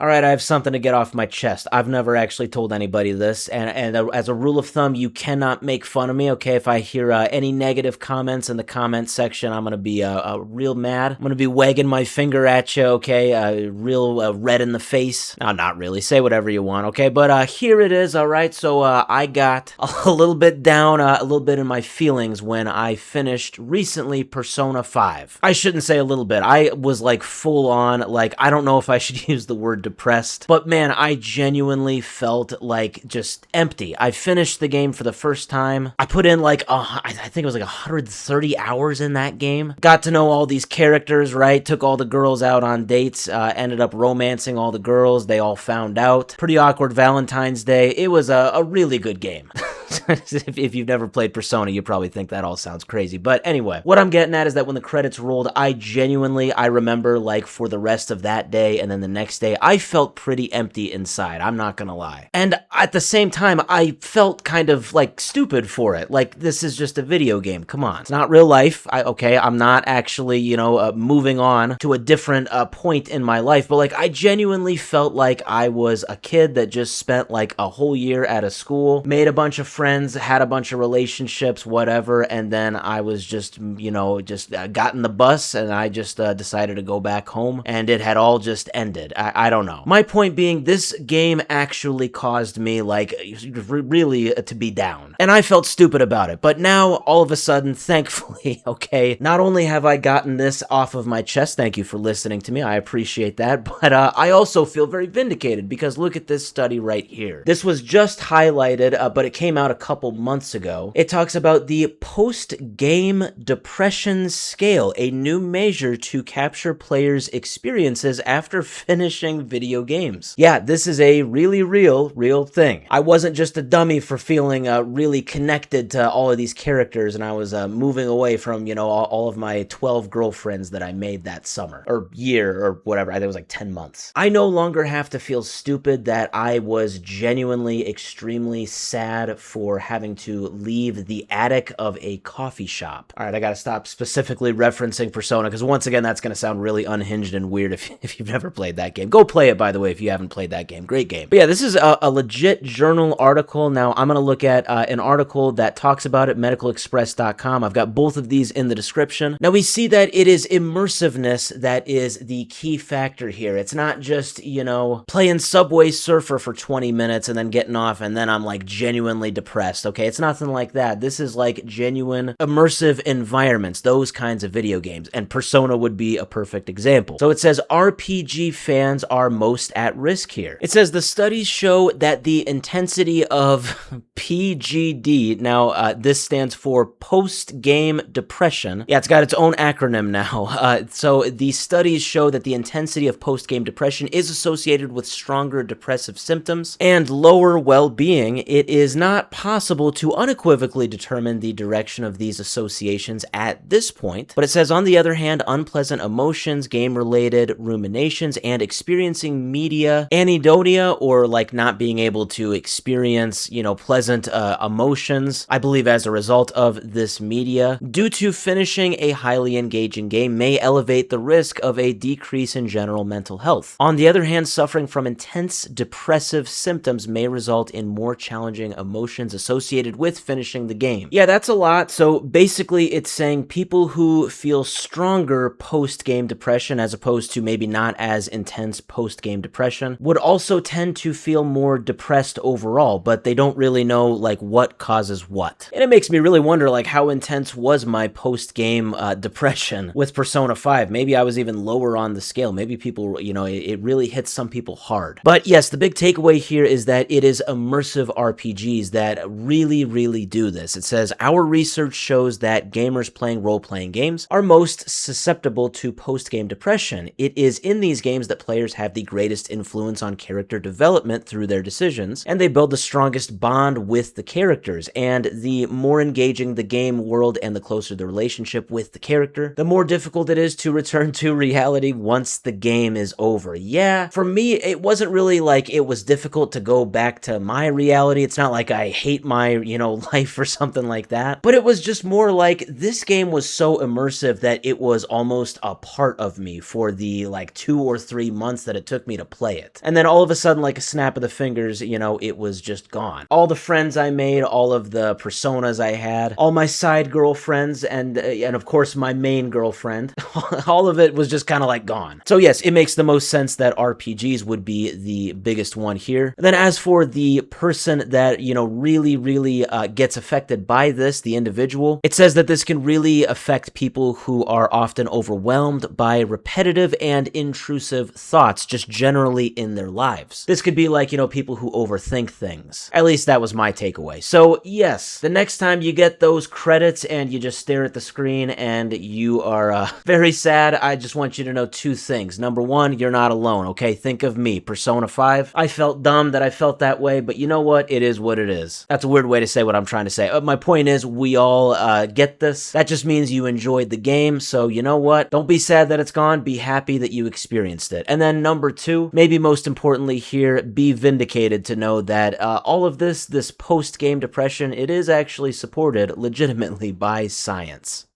All right, I have something to get off my chest. I've never actually told anybody this, and as a rule of thumb, you cannot make fun of me, okay? If I hear any negative comments in the comment section, I'm gonna be real mad. I'm gonna be wagging my finger at you, okay? Real red in the face. No, not really. Say whatever you want, okay? But here it is, all right? So I got a little bit down, a little bit in my feelings when I finished recently Persona 5. I shouldn't say a little bit. I was like full on, like, I don't know if I should use the word depressed, but man, I genuinely felt like just empty. I finished the game for the first time. I put in like, I think it was like 130 hours in that game. Got to know all these characters, right? Took all the girls out on dates, ended up romancing all the girls. They all found out. Pretty awkward Valentine's Day. It was a really good game. If you've never played Persona, you probably think that all sounds crazy. But anyway, what I'm getting at is that when the credits rolled, I remember like for the rest of that day and then the next day, I felt pretty empty inside. I'm not gonna lie. And at the same time, I felt kind of like stupid for it. Like, this is just a video game. Come on. It's not real life. I'm not actually, moving on to a different point in my life. But like, I genuinely felt like I was a kid that just spent like a whole year at a school, made a bunch of friends, had a bunch of relationships, whatever, and then I was just, got in the bus and I just decided to go back home and it had all just ended. I don't know. My point being, this game actually caused me, like, really to be down. And I felt stupid about it. But now, all of a sudden, thankfully, okay, not only have I gotten this off of my chest, thank you for listening to me, I appreciate that, but I also feel very vindicated because look at this study right here. This was just highlighted, but it came out a couple months ago. It talks about the post-game depression scale, a new measure to capture players' experiences after finishing video games. Yeah, this is a really real thing. I wasn't just a dummy for feeling really connected to all of these characters, and I was moving away from, all of my 12 girlfriends that I made that summer, or year, or whatever. I think it was like 10 months. I no longer have to feel stupid that I was genuinely extremely sad for having to leave the attic of a coffee shop. All right, I gotta stop specifically referencing Persona, because once again, that's gonna sound really unhinged and weird if you've never played that game. Go play it, by the way, if you haven't played that game. Great game. But yeah, this is a legit journal article. Now, I'm gonna look at an article that talks about it, medicalexpress.com. I've got both of these in the description. Now, we see that it is immersiveness that is the key factor here. It's not just, playing Subway Surfer for 20 minutes and then getting off and then I'm like genuinely depressed, okay? It's nothing like that. This is like genuine immersive environments, those kinds of video games, and Persona would be a perfect example. So it says RPG fans are most at risk here. It says the studies show that the intensity of PGD, now this stands for post-game depression. Yeah, it's got its own acronym now. So the studies show that the intensity of post-game depression is associated with stronger depressive symptoms and lower well-being. It is not possible to unequivocally determine the direction of these associations at this point, but it says, on the other hand, unpleasant emotions, game-related ruminations, and experiencing media anhedonia, or like not being able to experience, pleasant emotions, I believe as a result of this media, due to finishing a highly engaging game, may elevate the risk of a decrease in general mental health. On the other hand, suffering from intense depressive symptoms may result in more challenging emotions associated with finishing the game. Yeah, that's a lot. So basically, it's saying people who feel stronger post-game depression, as opposed to maybe not as intense post-game depression, would also tend to feel more depressed overall, but they don't really know like what causes what. And it makes me really wonder like how intense was my post-game depression with Persona 5. Maybe I was even lower on the scale. Maybe people, it really hits some people hard. But yes, the big takeaway here is that it is immersive RPGs that really do this. It says, our research shows that gamers playing role-playing games are most susceptible to post-game depression. It is in these games that players have the greatest influence on character development through their decisions, and they build the strongest bond with the characters, and the more engaging the game world and the closer the relationship with the character, the more difficult it is to return to reality once the game is over. Yeah, for me, it wasn't really like it was difficult to go back to my reality. It's not like I hate my, life or something like that, but it was just more like this game was so immersive that it was almost a part of me for the like 2 or 3 months that it took me to play it. And then all of a sudden, like a snap of the fingers, it was just gone. All the friends I made, all of the personas I had, all my side girlfriends, and of course my main girlfriend, all of it was just kind of like gone. So yes, it makes the most sense that RPGs would be the biggest one here. And then as for the person that, really gets affected by this, the individual, it says that this can really affect people who are often overwhelmed by repetitive and intrusive thoughts just generally in their lives. This could be like, people who overthink things. At least that was my takeaway. So yes, the next time you get those credits and you just stare at the screen and you are very sad, I just want you to know 2 things. Number 1, you're not alone, okay? Think of me, Persona 5. I felt dumb that I felt that way, but you know what? It is what it is. That's a weird way to say what I'm trying to say. My point is, we all get this. That just means you enjoyed the game, so you know what? Don't be sad that it's gone. Be happy that you experienced it. And then number 2, maybe most importantly here, be vindicated to know that all of this post-game depression, it is actually supported legitimately by science.